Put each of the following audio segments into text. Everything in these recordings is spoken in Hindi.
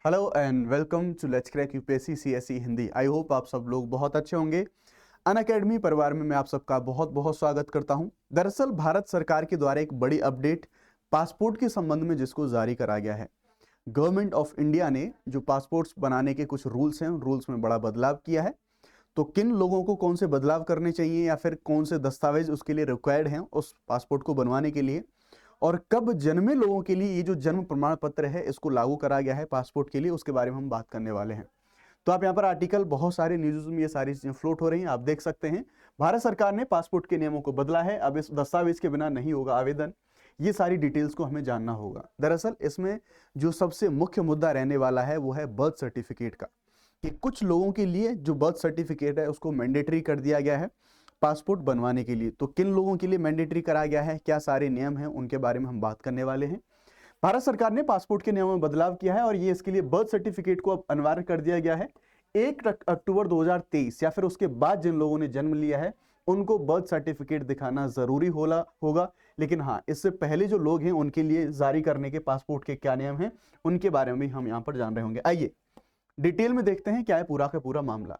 Hello and welcome to let's crack UPSC CSE Hindi. I hope आप सब लोग बहुत अच्छे होंगे। अनअकैडमी परिवार में मैं आप सबका बहुत बहुत स्वागत करता हूं। दरअसल भारत सरकार के द्वारा एक बड़ी अपडेट पासपोर्ट के संबंध में जिसको जारी करा गया है। गवर्नमेंट ऑफ इंडिया ने जो पासपोर्ट्स बनाने के कुछ रूल्स हैं उन रूल्स में बड़ा बदलाव किया है। तो किन लोगों को कौन से बदलाव करने चाहिए या फिर कौन से दस्तावेज उसके लिए रिक्वायर्ड हैं उस पासपोर्ट को बनवाने के लिए, और कब जन्मे लोगों के लिए ये जो जन्म प्रमाण पत्र है इसको लागू करा गया है पासपोर्ट के लिए, उसके बारे में हम बात करने वाले हैं। तो आप यहाँ पर आर्टिकल बहुत सारे न्यूज़ में ये सारी चीजें फ्लोट हो रही हैं, आप देख सकते हैं। भारत सरकार ने पासपोर्ट के नियमों को बदला है। अब इस दस्तावेज के बिना नहीं होगा आवेदन। ये सारी डिटेल्स को हमें जानना होगा। दरअसल इसमें जो सबसे मुख्य मुद्दा रहने वाला है वो है बर्थ सर्टिफिकेट का, कि कुछ लोगों के लिए जो बर्थ सर्टिफिकेट है उसको मैंडेटरी कर दिया गया है पासपोर्ट बनवाने के लिए। तो किन लोगों के लिए मैंडेटरी करा गया है, क्या सारे नियम हैं, उनके बारे में हम बात करने वाले हैं। भारत सरकार ने पासपोर्ट के नियमों में बदलाव किया है और ये इसके लिए बर्थ सर्टिफिकेट को अब अनिवार्य कर दिया गया है। 1 अक्टूबर 2023 या फिर उसके बाद जिन लोगों ने जन्म लिया है उनको बर्थ सर्टिफिकेट दिखाना जरूरी होगा। लेकिन हाँ, इससे पहले जो लोग हैं उनके लिए जारी करने के पासपोर्ट के क्या नियम हैं उनके बारे में भी हम यहाँ पर जान रहे होंगे। आइए डिटेल में देखते हैं क्या है पूरा का पूरा मामला।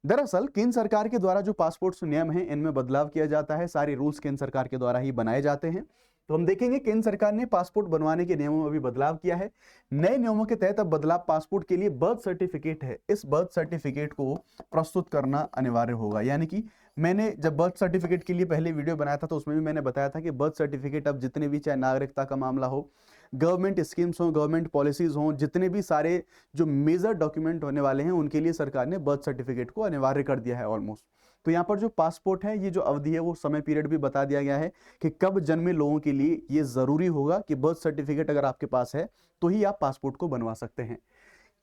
दरअसल केंद्र सरकार के द्वारा जो पासपोर्ट नियम हैं इनमें बदलाव किया जाता है। सारे रूल्स केंद्र सरकार के द्वारा ही बनाए जाते हैं। तो हम देखेंगे केंद्र सरकार ने पासपोर्ट बनवाने के नियमों में भी बदलाव किया है। नए नियमों के तहत अब बदलाव पासपोर्ट के लिए बर्थ सर्टिफिकेट है, इस बर्थ सर्टिफिकेट को प्रस्तुत करना अनिवार्य होगा। यानी कि मैंने जब बर्थ सर्टिफिकेट के लिए पहले वीडियो बनाया था तो उसमें भी मैंने बताया था कि बर्थ सर्टिफिकेट अब जितने भी, चाहे नागरिकता का मामला हो, गवर्नमेंट स्कीम्स हो, गवर्नमेंट पॉलिसीज हो, जितने भी सारे जो मेजर डॉक्यूमेंट होने वाले हैं उनके लिए सरकार ने बर्थ सर्टिफिकेट को अनिवार्य कर दिया है ऑलमोस्ट। तो यहाँ पर जो पासपोर्ट है, ये जो अवधि है वो समय पीरियड भी बता दिया गया है कि कब जन्मे लोगों के लिए ये जरूरी होगा कि बर्थ सर्टिफिकेट अगर आपके पास है तो ही आप पासपोर्ट को बनवा सकते हैं।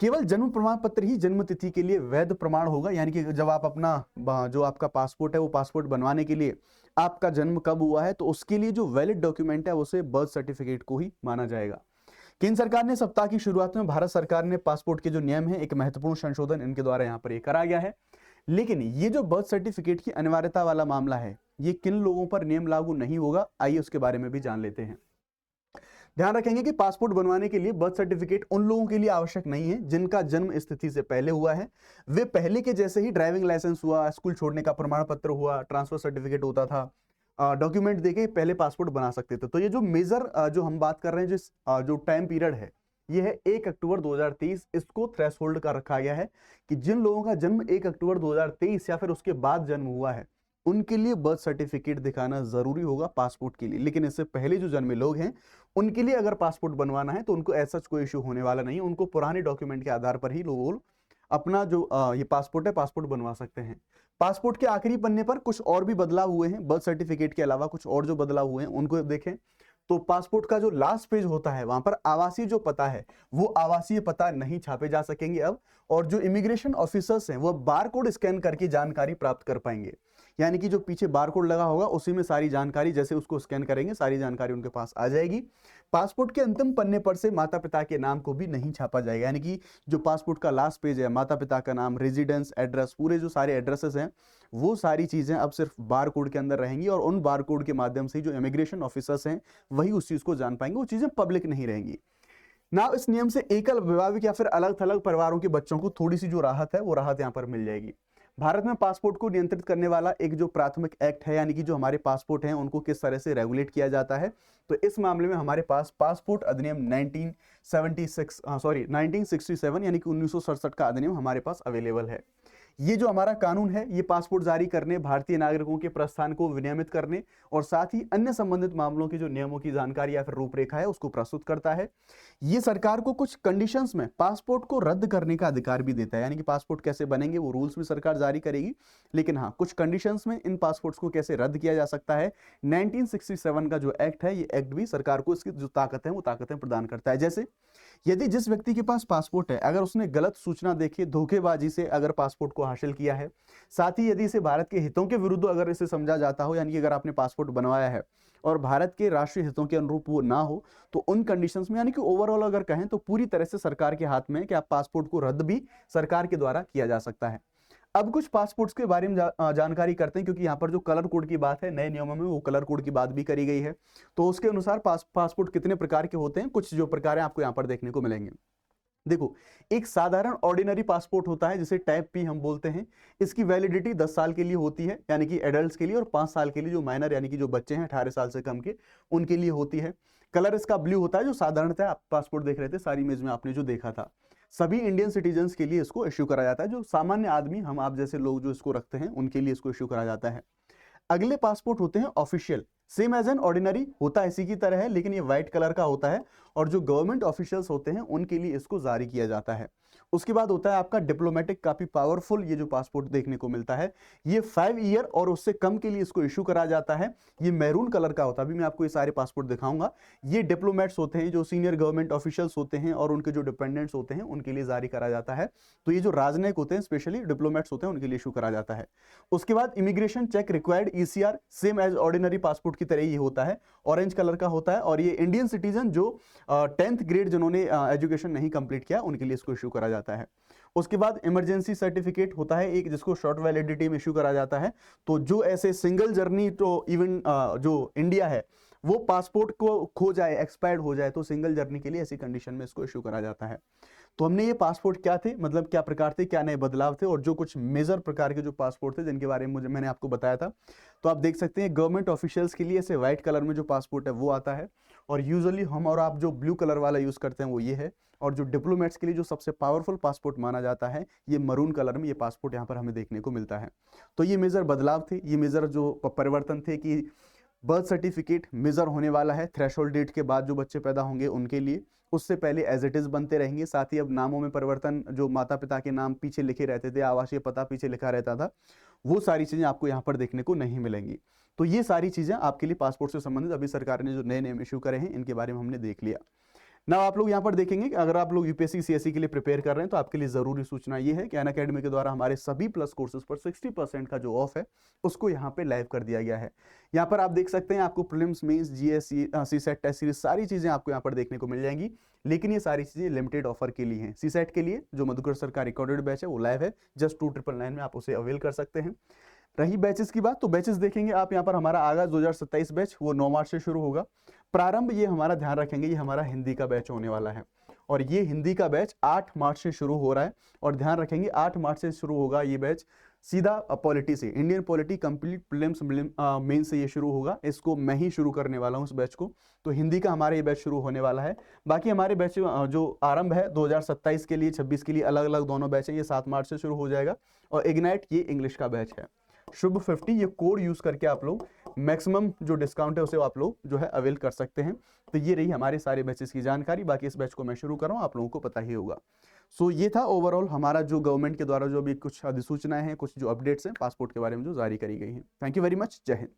केवल जन्म प्रमाण पत्र ही जन्म तिथि के लिए वैध प्रमाण होगा। यानी कि जब आप अपना जो आपका पासपोर्ट है वो पासपोर्ट बनवाने के लिए आपका जन्म कब हुआ है तो उसके लिए जो वैलिड डॉक्यूमेंट है उसे बर्थ सर्टिफिकेट को ही माना जाएगा। केंद्र सरकार ने सप्ताह की शुरुआत में भारत सरकार ने पासपोर्ट के जो नियम है एक महत्वपूर्ण संशोधन इनके द्वारा यहाँ पर ये करा गया है। लेकिन ये जो बर्थ सर्टिफिकेट की अनिवार्यता वाला मामला है ये किन लोगों पर नियम लागू नहीं होगा, आइए उसके बारे में भी जान लेते हैं। ध्यान रखेंगे कि पासपोर्ट बनवाने के लिए बर्थ सर्टिफिकेट उन लोगों के लिए आवश्यक नहीं है जिनका जन्म स्थिति से पहले हुआ है। वे पहले के जैसे ही ड्राइविंग लाइसेंस हुआ, स्कूल छोड़ने का प्रमाण पत्र हुआ, ट्रांसफर सर्टिफिकेट होता था, डॉक्यूमेंट देके पहले पासपोर्ट बना सकते थे। तो ये जो मेजर जो हम बात कर रहे हैं, जिस जो टाइम पीरियड है ये है 1 अक्टूबर 2023। इसको थ्रेशोल्ड का रखा गया है कि जिन लोगों का जन्म 1 अक्टूबर 2023 या फिर उसके बाद जन्म हुआ है उनके लिए बर्थ सर्टिफिकेट दिखाना जरूरी होगा पासपोर्ट के लिए। लेकिन इससे पहले जो जन्मे लोग हैं उनके लिए अगर पासपोर्ट बनवाना है तो उनको ऐसा कोई इश्यू होने वाला नहीं है। उनको पुराने डॉक्यूमेंट के आधार पर ही लोग अपना जो ये पासपोर्ट है पासपोर्ट बनवा सकते हैं। पासपोर्ट के आखिरी पन्ने पर कुछ और भी बदलाव हुए हैं, बर्थ सर्टिफिकेट के अलावा कुछ और जो बदलाव हुए हैं उनको देखें तो पासपोर्ट का जो लास्ट पेज होता है वहां पर आवासीय जो पता है वो आवासीय पता नहीं छापे जा सकेंगे अब, और जो इमिग्रेशन ऑफिसर्स हैं वो बार कोड स्कैन करके जानकारी प्राप्त कर पाएंगे। यानी कि जो पीछे बार कोड लगा होगा उसी में सारी जानकारी, जैसे उसको स्कैन करेंगे सारी जानकारी उनके पास आ जाएगी। पासपोर्ट के अंतिम पन्ने पर से माता पिता के नाम को भी नहीं छापा जाएगा। यानी कि जो पासपोर्ट का लास्ट पेज है, माता पिता का नाम, रेजिडेंस, एड्रेस, पूरे जो सारे एड्रेसेस हैं वो सारी चीजें अब सिर्फ बार कोड के अंदर रहेंगी और उन बार कोड के माध्यम से जो इमिग्रेशन ऑफिसर्स हैं वही उस चीज को जान पाएंगे। वो चीजें पब्लिक नहीं रहेंगी ना। इस नियम से एकल विवाहित या फिर अलग थलग परिवारों के बच्चों को थोड़ी सी जो राहत है वो राहत यहाँ पर मिल जाएगी। भारत में पासपोर्ट को नियंत्रित करने वाला एक जो प्राथमिक एक्ट है, यानी कि जो हमारे पासपोर्ट हैं उनको किस तरह से रेगुलेट किया जाता है, तो इस मामले में हमारे पास पासपोर्ट अधिनियम 1967 यानी कि 1967 का अधिनियम हमारे पास अवेलेबल है। ये जो हमारा कानून है ये पासपोर्ट जारी करने, भारतीय नागरिकों के प्रस्थान को विनियमित करने और साथ ही अन्य संबंधित मामलों के जो नियमों की जानकारी या फिर रूपरेखा है उसको प्रस्तुत करता है। ये सरकार को कुछ कंडीशंस में पासपोर्ट को रद्द करने का अधिकार भी देता है। यानी कि पासपोर्ट कैसे बनेंगे वो रूल्स भी सरकार जारी करेगी, लेकिन हाँ कुछ कंडीशंस में इन पासपोर्ट्स को कैसे रद्द किया जा सकता है। 1967 का जो एक्ट है ये एक्ट भी सरकार को इसकी जो ताकत है वो ताकतें प्रदान करता है। जैसे यदि जिस व्यक्ति के पास पासपोर्ट है अगर उसने गलत सूचना देके धोखेबाजी से अगर पासपोर्ट को हासिल किया है, साथ ही यदि इसे भारत के हितों के विरुद्ध अगर इसे समझा जाता हो, यानी कि अगर आपने पासपोर्ट बनवाया है और भारत के राष्ट्रीय हितों के अनुरूप वो ना हो, तो उन कंडीशंस में यानी कि ओवरऑल अगर कहें तो पूरी तरह से सरकार के हाथ में है कि आप पासपोर्ट को रद्द भी सरकार के द्वारा किया जा सकता है। अब कुछ पासपोर्ट्स के बारे में जानकारी करते हैं, क्योंकि यहाँ पर जो कलर कोड की बात है नए नियमों में वो कलर कोड की बात भी करी गई है। तो उसके अनुसार पासपोर्ट कितने प्रकार के होते हैं, कुछ जो प्रकार हैं आपको यहाँ पर देखने को मिलेंगे। देखो, एक साधारण ऑर्डिनरी पासपोर्ट होता है जिसे टाइप पी हम बोलते हैं। इसकी वैलिडिटी 10 साल के लिए होती है, यानी कि एडल्ट्स के लिए, और 5 साल के लिए जो माइनर यानी कि जो बच्चे हैं 18 साल से कम के, उनके लिए होती है। कलर इसका ब्लू होता है, जो साधारणतः आप पासपोर्ट देख रहे थे सारी इमेज में आपने जो देखा था। सभी इंडियन सिटीजन्स के लिए इसको इश्यू करा जाता है, जो सामान्य आदमी हम आप जैसे लोग जो इसको रखते हैं उनके लिए इसको इश्यू करा जाता है। अगले पासपोर्ट होते हैं official, same as an ordinary होता है, इसी की तरह है, लेकिन ये व्हाइट कलर का होता है और जो गवर्नमेंट ऑफिशियल्स होते हैं उनके लिए इसको जारी किया जाता है। उसके बाद होता है आपका डिप्लोमेटिक, काफी पावरफुल ये जो पासपोर्ट देखने को मिलता है, ये 5 ईयर और उससे कम के लिए इसको इशू करा जाता है। ये मैरून कलर का होता है, अभी मैं आपको ये सारे पासपोर्ट दिखाऊंगा। ये डिप्लोमेट्स होते हैं, जो सीनियर गवर्नमेंट ऑफिशियल्स होते हैं और उनके जो डिपेंडेंट्स होते हैं उनके लिए जारी करा जाता है। तो ये जो राजनयिक होते हैं, स्पेशली डिप्लोमेट्स होते हैं, उनके लिए इशू करा जाता है। उसके बाद immigration check required ECR, same as ordinary passport की तरह ही होता है, ऑरेंज कलर का होता है, और ये इंडियन सिटीजन जो 10th ग्रेड जिन्होंने एजुकेशन नहीं कंप्लीट किया उनके लिए इसको इशू करा जाता है। उसके बाद इमरजेंसी सर्टिफिकेट होता है एक, जिसको शॉर्ट वैलिडिटी में इशू करा जाता है। तो जो ऐसे सिंगल जर्नी, तो इवन जो इंडिया है वो पासपोर्ट को खो जाए, एक्सपायर्ड हो जाए, तो सिंगल जर्नी के लिए ऐसी कंडीशन में इसको इशू करा जाता है। तो हमने ये पासपोर्ट क्या थे, मतलब क्या प्रकार थे, क्या नए बदलाव थे, और जो कुछ मेजर प्रकार के जो पासपोर्ट थे जिनके बारे में मैंने आपको बताया था। तो आप देख सकते हैं गवर्नमेंट ऑफिशियल्स के लिए ऐसे व्हाइट कलर में जो पासपोर्ट है वो आता है, और यूजुअली हम और आप जो ब्लू कलर वाला यूज करते हैं वो ये है। और जो डिप्लोमेट्स के लिए जो सबसे पावरफुल पासपोर्ट माना जाता है, ये मरून कलर में ये पासपोर्ट यहाँ पर हमें देखने को मिलता है। तो ये मेजर बदलाव थे, ये मेजर जो परिवर्तन थे कि बर्थ सर्टिफिकेट मेजर होने वाला है थ्रेशोल्ड डेट के बाद जो बच्चे पैदा होंगे उनके लिए, उससे पहले एज इट इज बनते रहेंगे। साथ ही अब नामों में परिवर्तन, जो माता पिता के नाम पीछे लिखे रहते थे, आवासीय पता पीछे लिखा रहता था, वो सारी चीजें आपको यहाँ पर देखने को नहीं मिलेंगी। तो ये सारी चीजें आपके लिए पासपोर्ट से संबंधित अभी सरकार ने जो नए नेम इशू करे हैं इनके बारे में हमने देख लिया। ना आप लोग यहाँ पर देखेंगे कि अगर आप लोग यूपीएससी सीएससी के लिए प्रिपेयर कर रहे हैं तो आपके लिए जरूरी सूचना ये है कि अनअकैडमी के द्वारा हमारे सभी प्लस कोर्सेज पर 60% का जो ऑफ है उसको यहाँ पे लाइव कर दिया गया है। यहाँ पर आप देख सकते हैं आपको prelims, mains, GS, CSAT test series सारी चीजें आपको यहाँ पर देखने को मिल जाएंगी, लेकिन ये सारी चीजें लिमिटेड ऑफर के लिए हैं। सीसेट के लिए जो मधुकर सर का रिकॉर्डेड बैच है वो लाइव है, जस्ट 2999 में आप उसे अवेल कर सकते हैं। रही बैचेस की बात, तो बैचेस देखेंगे आप यहाँ पर, हमारा आगाज 2027 बैच वो 9 मार्च से शुरू होगा। प्रारंभ ये हमारा ध्यान रखेंगे, ये हमारा हिंदी का बैच होने वाला है, और ये हिंदी का बैच 8 मार्च से शुरू हो रहा है। और ध्यान रखेंगे 8 मार्च से शुरू होगा ये बैच सीधा पॉलिटी से, Indian polity complete prelims main से ये शुरू होगा। इसको मैं ही शुरू करने वाला हूँ इस बैच को, तो हिंदी का हमारा ये बैच शुरू होने वाला है। बाकी हमारे बैच जो आरंभ है 2027 के लिए, 26 के लिए अलग अलग दोनों बैच है, ये 7 मार्च से शुरू हो जाएगा। और इग्नाइट ये इंग्लिश का बैच है। शुभ 50 ये कोड यूज करके आप लोग मैक्सिमम जो डिस्काउंट है उसे आप लोग जो है अवेल कर सकते हैं। तो ये रही हमारे सारे बैचेस की जानकारी। बाकी इस बैच को मैं शुरू कर रहा हूँ, आप लोगों को पता ही होगा। सो ये था ओवरऑल हमारा जो गवर्नमेंट के द्वारा जो अभी कुछ अधिसूचनाएं हैं, कुछ जो अपडेट्स हैं पासपोर्ट के बारे में जो जारी करी गई हैं। थैंक यू वेरी मच, जय हिंद।